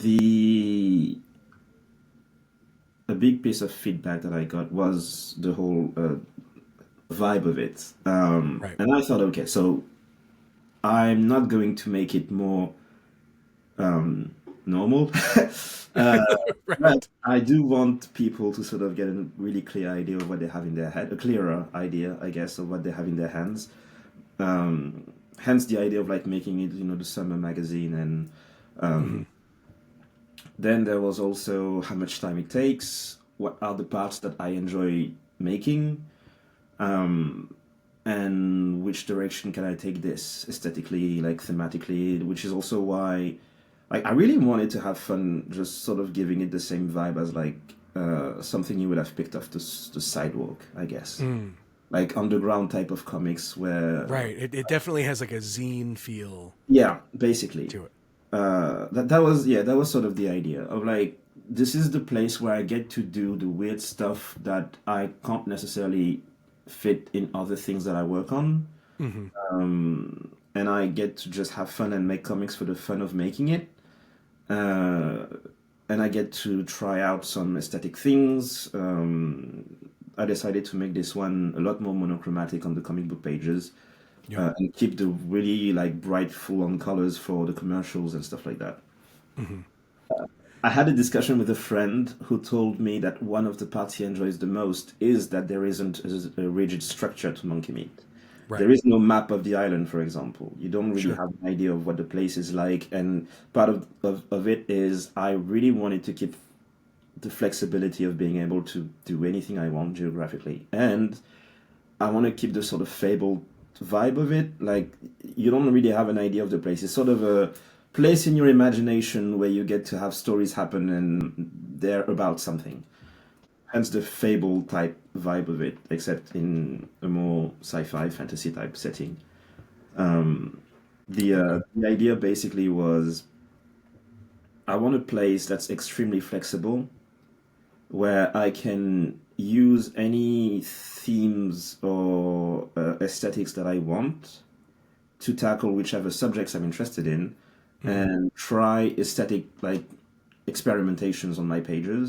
The a big piece of feedback that I got was the whole vibe of it. Right. And I thought, okay, so I'm not going to make it more normal. uh, but Right. I do want people to sort of get a really clear idea of what they have in their head, a clearer idea, I guess, of what they have in their hands. Hence the idea of like making it, the summer magazine, and Hmm. then there was also how much time it takes, what are the parts that I enjoy making, and which direction can I take this aesthetically, like thematically, which is also why like I really wanted to have fun just sort of giving it the same vibe as like something you would have picked off the sidewalk, I guess. Mm. Like underground type of comics where Right. It definitely has like a zine feel yeah, basically. to it. That was sort of the idea of like this is the place where I get to do the weird stuff that I can't necessarily fit in other things that I work on. Hmm. And I get to just have fun and make comics for the fun of making it. Uh, and I get to try out some aesthetic things. I decided to make this one a lot more monochromatic on the comic book pages, Yep. and keep the really like bright, full-on colors for the commercials and stuff like that. Hmm. I had a discussion with a friend who told me that one of the parts he enjoys the most is that there isn't a rigid structure to Monkey Meat. Right. There is no map of the island, for example. You don't really Sure. have an idea of what the place is like. And part of it is I really wanted to keep the flexibility of being able to do anything I want geographically. And I want to keep the sort of fabled vibe of it. Like, you don't really have an idea of the place. It's sort of a place in your imagination where you get to have stories happen and they're about something. Hence the fable type vibe of it, except in a more sci-fi fantasy type setting. Okay. The idea basically was I want a place that's extremely flexible, where I can use any themes or aesthetics that I want to tackle whichever subjects I'm interested in, Hmm. and try aesthetic like experimentations on my pages.